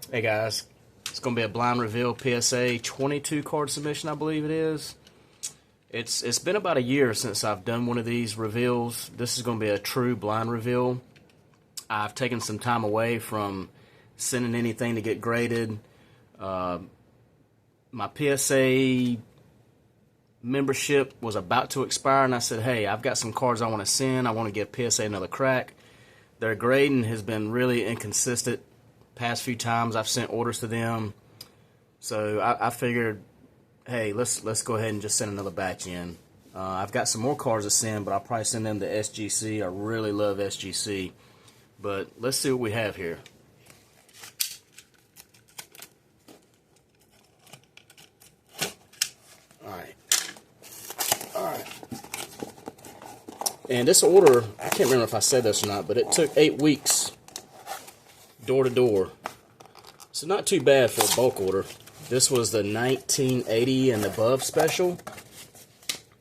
Hey guys, it's going to be a blind reveal PSA 22 card submission, I believe it is. It's been about a year since I've done one of these reveals. This is going to be a true blind reveal. I've taken some time away from sending anything to get graded. My PSA membership was about to expire, and I said, hey, I've got some cards I want to send. I want to give PSA another crack. Their grading has been really inconsistent. Past few times I've sent orders to them, so I figured, hey, let's go ahead and just send another batch in. I've got some more cards to send, but I'll probably send them to SGC. I really love SGC, but let's see what we have here. All right. And this order, I can't remember if I said this or not, but it took 8 weeks door to door. So not too bad for a bulk order. This was the 1980 and above special,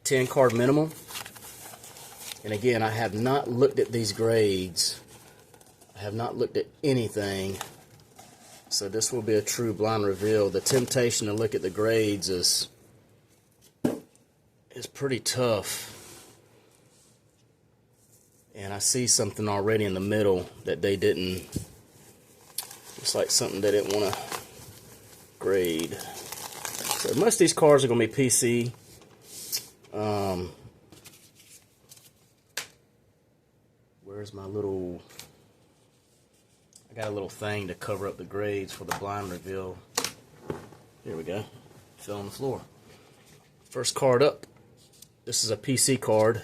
10 card minimum. And again, I have not looked at these grades. I have not looked at anything. So this will be a true blind reveal. The temptation to look at the grades is pretty tough. And I see something already in the middle that they didn't. It's like something they didn't want to grade. So most of these cards are going to be PC. Where's my little... I got a little thing to cover up the grades for the blind reveal. Here we go. Fell on the floor. First card up. This is a PC card.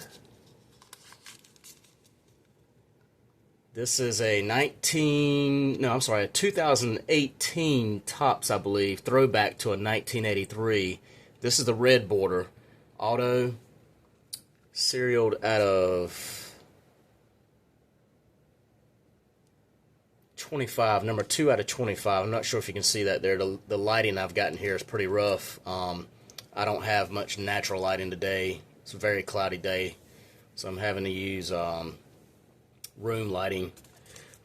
This is a 2018 Topps, I believe, throwback to a 1983. This is the red border. Auto, serialed out of 25, number 2 out of 25. I'm not sure if you can see that there. The lighting I've gotten here is pretty rough. I don't have much natural lighting today. It's a very cloudy day, so I'm having to use room lighting.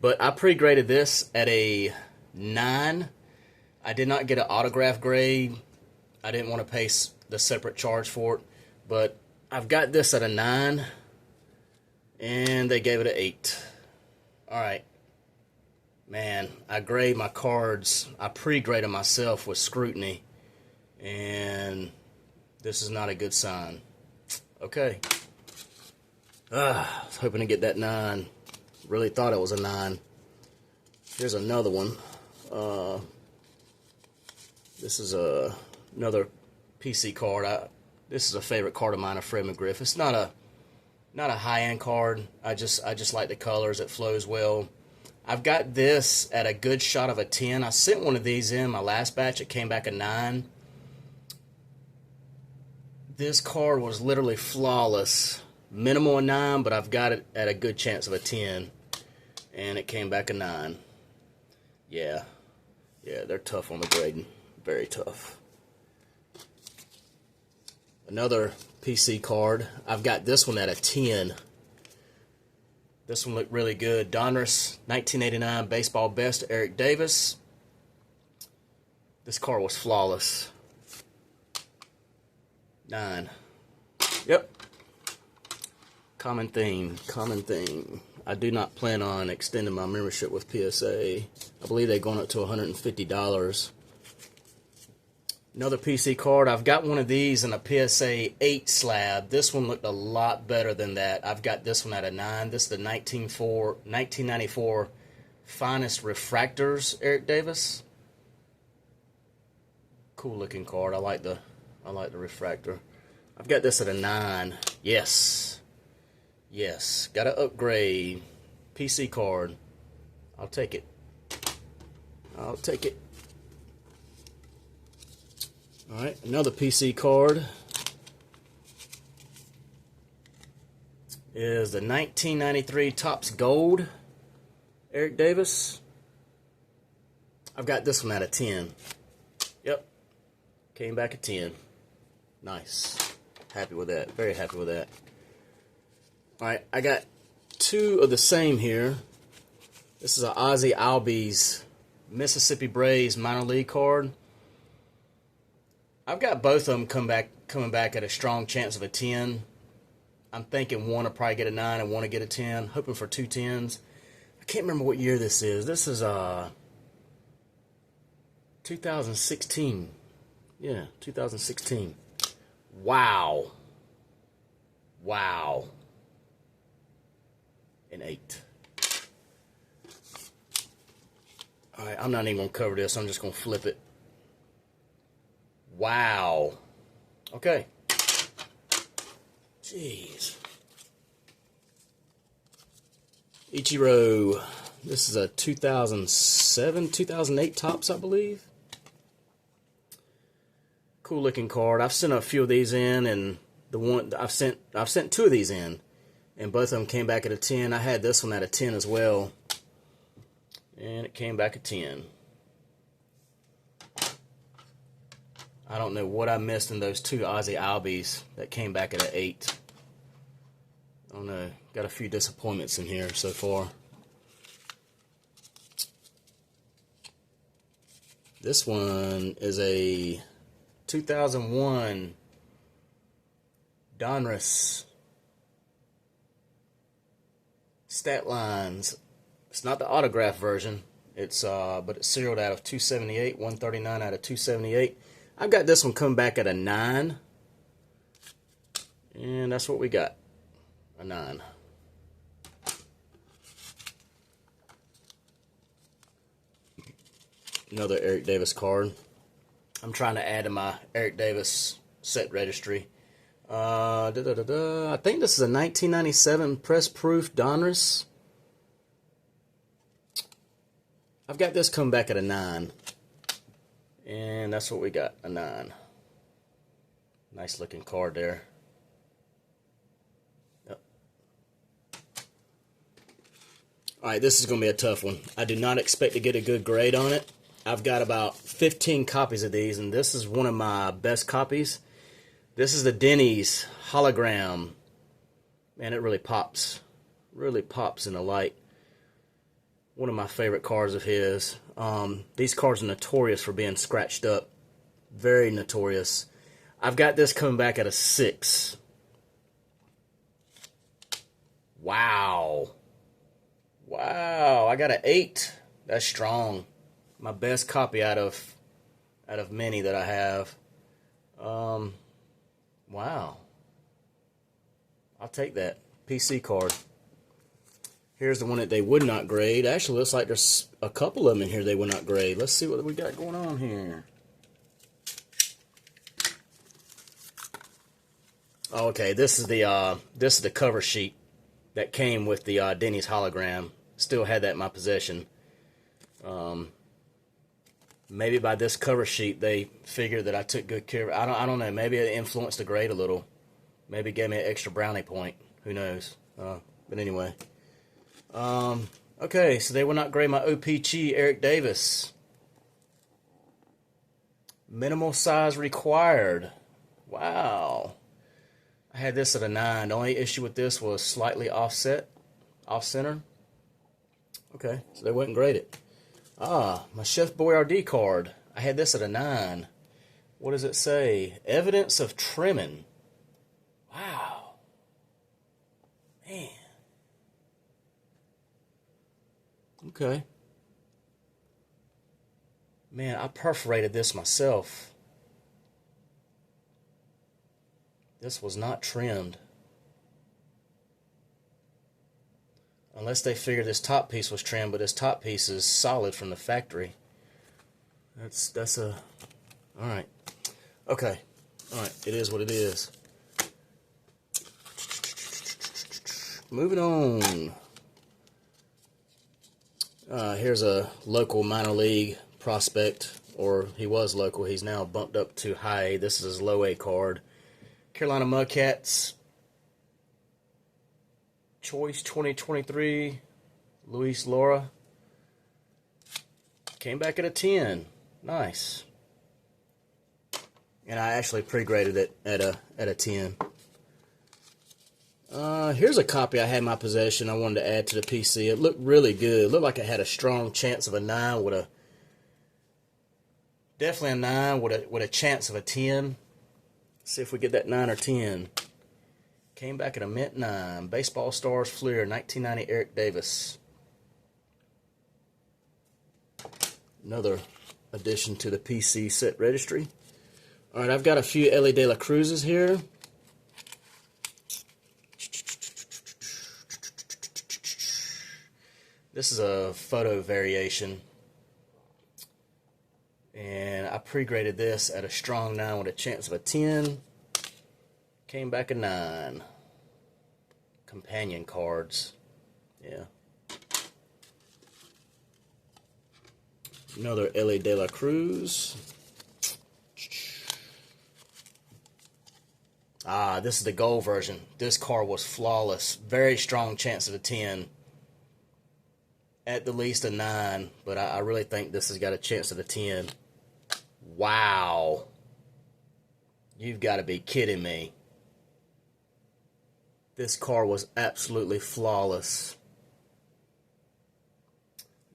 But I pre-graded this at a 9. I did not get an autograph grade. I didn't want to pay the separate charge for it, but I've got this at a 9, and they gave it an 8. Alright, man, I grade my cards. I pre-grade them myself with scrutiny, and this is not a good sign. Okay. I was hoping to get that 9. Really thought it was a 9. Here's another one. This is another PC card. This is a favorite card of mine, of Fred McGriff. It's not a high-end card. I just like the colors. It flows well. I've got this at a good shot of a 10. I sent one of these in my last batch. It came back a 9. This card was literally flawless. Minimal a 9, but I've got it at a good chance of a 10. And it came back a 9. Yeah, they're tough on the grading. Very tough. Another PC card. I've got this one at a 10. This one looked really good. Donruss 1989 Baseball Best, Eric Davis. This card was flawless. 9. Yep. Common theme. I do not plan on extending my membership with PSA. I believe they're going up to $150. Another PC card. I've got one of these in a PSA 8 slab. This one looked a lot better than that. I've got this one at a 9. This is the 1994 Finest Refractors, Eric Davis. Cool looking card. I like the refractor. I've got this at a 9. Yes, got to upgrade. PC card. I'll take it. Alright, another PC card is the 1993 Topps Gold, Eric Davis. I've got this one at a 10. Yep, came back a 10. Nice. Happy with that. Very happy with that. Alright, I got 2 of the same here. This is an Ozzie Albies Mississippi Braves minor league card. I've got both of them coming back at a strong chance of a 10. I'm thinking one will probably get a 9 and one will get a 10. Hoping for 2 10s. I can't remember what year this is. This is 2016. Yeah, 2016. Wow. Wow. An 8. Alright, I'm not even going to cover this. I'm just going to flip it. Wow. Okay. Jeez. Ichiro. This is a 2007, 2008 Topps, I believe. Cool looking card. I've sent a few of these in, and the one I've sent 2 of these in, and both of them came back at a 10. I had this one at a 10 as well, and it came back at 10. I don't know what I missed in those 2 Ozzy Albies that came back at an 8. I don't know. Got a few disappointments in here so far. This one is a 2001 Donruss stat lines. It's not the autograph version. It's but it's serialed out of 278, 139 out of 278. I've got this one come back at a 9, and that's what we got, a 9. Another Eric Davis card. I'm trying to add to my Eric Davis set registry. I think this is a 1997 press proof Donruss. I've got this come back at a 9. And that's what we got, a 9. Nice looking card there. Yep. Alright, this is going to be a tough one. I do not expect to get a good grade on it. I've got about 15 copies of these, and this is one of my best copies. This is the Denny's hologram. Man, it really pops. Really pops in the light. One of my favorite cards of his. These cards are notorious for being scratched up. Very notorious. I've got this coming back at a 6. Wow. Wow. I got an 8. That's strong. My best copy out of many that I have. Wow. I'll take that. PC card. Here's the one that they would not grade. Actually, looks like there's a couple of them in here they would not grade. Let's see what we got going on here. Okay, this is the cover sheet that came with the Denny's hologram. Still had that in my possession. Maybe by this cover sheet they figured that I took good care of it. I don't know. Maybe it influenced the grade a little. Maybe it gave me an extra brownie point. Who knows? But anyway. Okay, so they will not grade my OPG Eric Davis. Minimal size required. Wow. I had this at a 9. The only issue with this was slightly offset, off-center. Okay, so they wouldn't grade it. My Chef Boyardee card. I had this at a 9. What does it say? Evidence of trimming. Wow. Man. Okay. Man, I perforated this myself. This was not trimmed. Unless they figured this top piece was trimmed, but this top piece is solid from the factory. That's a... Alright. Okay. Alright, it is what it is. Moving on. Here's a local minor league prospect, or he was local. He's now bumped up to high A. This is his low A card. Carolina Mudcats. Choice 2023. Luis Laura. Came back at a 10. Nice. And I actually pre-graded it at a 10. Here's a copy I had in my possession I wanted to add to the PC. It looked really good. It looked like it had a strong chance of a 9 with Definitely a 9 with a chance of a 10. Let's see if we get that 9 or 10. Came back at a mint 9. Baseball Stars Fleer, 1990 Eric Davis. Another addition to the PC set registry. All right, I've got a few Ellie De La Cruzes here. This is a photo variation. And I pre-graded this at a strong 9 with a chance of a 10. Came back a 9. Companion cards. Yeah. Another Ellie De La Cruz. Ah, this is the gold version. This card was flawless. Very strong chance of a 10. At the least a 9. But I really think this has got a chance of a 10. Wow. You've got to be kidding me. This card was absolutely flawless.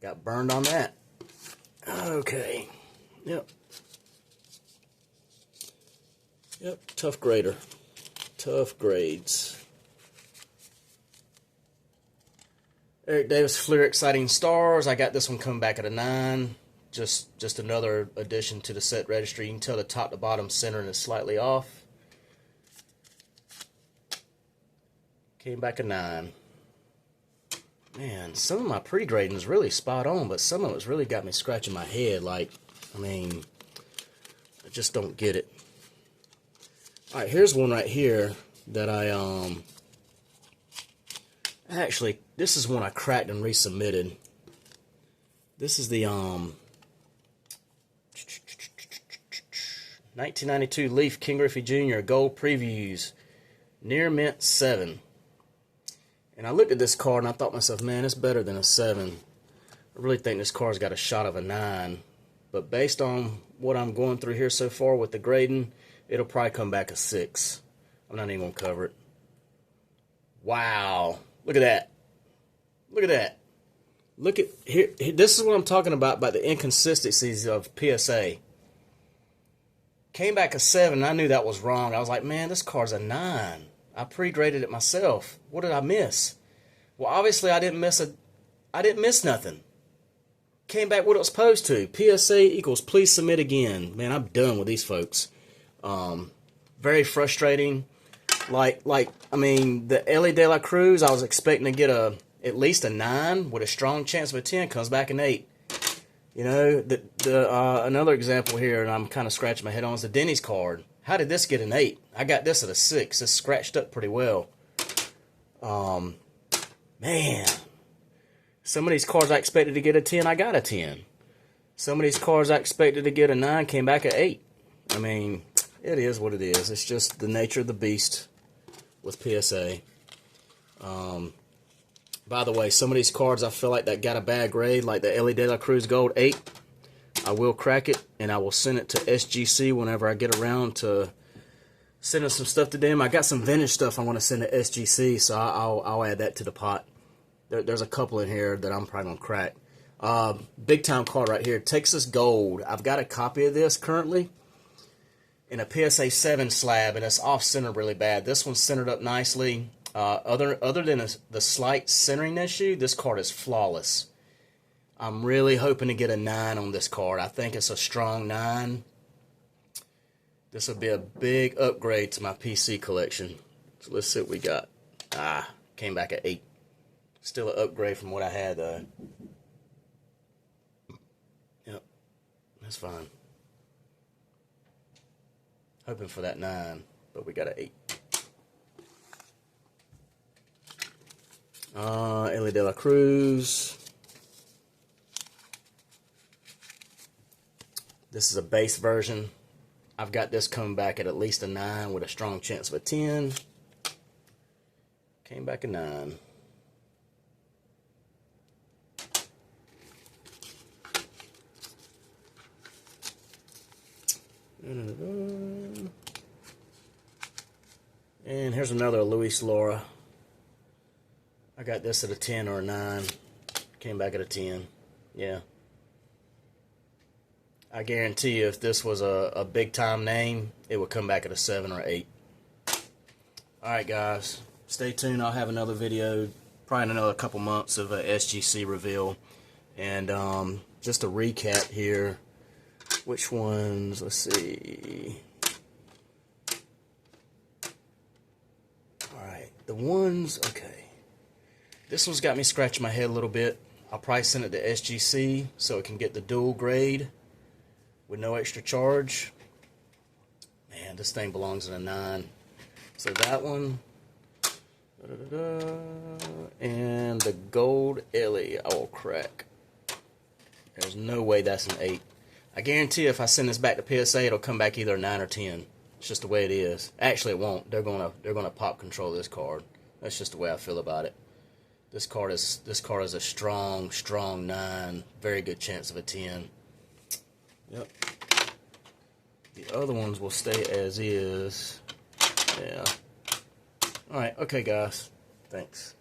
Got burned on that. Okay. Yep. Yep. Tough grader. Tough grades. Eric Davis Fleer Exciting Stars. I got this one coming back at a 9. Just another addition to the set registry. You can tell the top to bottom centering is slightly off. Came back a 9. Man, some of my pre-grading is really spot on, but some of it's really got me scratching my head. Like, I mean, I just don't get it. All right, here's one right here that actually, this is one I cracked and resubmitted. This is the 1992 Leaf King Griffey Jr. Gold Previews, Near Mint 7. And I looked at this card and I thought to myself, man, it's better than a 7. I really think this card's got a shot of a 9. But based on what I'm going through here so far with the grading, it'll probably come back a 6. I'm not even going to cover it. Wow. Look at that. Look at that. Look at here. This is what I'm talking about the inconsistencies of PSA. Came back a 7, and I knew that was wrong. I was like, man, this card's a 9. I pre-graded it myself. What did I miss? Well, obviously I didn't miss nothing. Came back what it was supposed to. PSA equals please submit again. Man, I'm done with these folks. Very frustrating. Like I mean, the Ellie De La Cruz, I was expecting to get at least a 9 with a strong chance of a 10. Comes back an 8. You know, another example here, and I'm kind of scratching my head on, is the Denny's card. How did this get an 8? I got this at a 6. It's scratched up pretty well. Man. Some of these cards I expected to get a 10, I got a 10. Some of these cards I expected to get a 9 came back at 8. I mean, it is what it is. It's just the nature of the beast with PSA. By the way, some of these cards I feel like that got a bad grade, like the Ellie De La Cruz Gold 8. I will crack it, and I will send it to SGC whenever I get around to sending some stuff to them. I got some vintage stuff I want to send to SGC, so I'll add that to the pot. There's a couple in here that I'm probably going to crack. Big time card right here, Texas Gold. I've got a copy of this currently in a PSA 7 slab, and it's off-center really bad. This one's centered up nicely. Other than the slight centering issue, this card is flawless. I'm really hoping to get a 9 on this card. I think it's a strong 9. This will be a big upgrade to my PC collection. So let's see what we got. Came back at 8. Still an upgrade from what I had, though. Yep, that's fine. Hoping for that 9, but we got an 8. Ellie De La Cruz. This is a base version. I've got this coming back at least a 9 with a strong chance of a 10. Came back a 9. And here's another Luis Laura. I got this at a 10 or a 9. Came back at a 10. Yeah. I guarantee you if this was a big time name, it would come back at a 7 or 8. Alright guys, stay tuned. I'll have another video, probably in another couple months, of a SGC reveal. And just a recap here. Which ones? Let's see. Alright, the ones, okay. This one's got me scratching my head a little bit. I'll probably send it to SGC so it can get the dual grade with no extra charge. Man, this thing belongs in a 9. So that one, and the gold Ellie, I will crack. There's no way that's an 8. I guarantee if I send this back to PSA, it'll come back either a 9 or 10. It's just the way it is. Actually, it won't. They're gonna pop control this card. That's just the way I feel about it. This card is a strong 9. Very good chance of a 10. Yep. The other ones will stay as is. Yeah. Alright, okay guys. Thanks.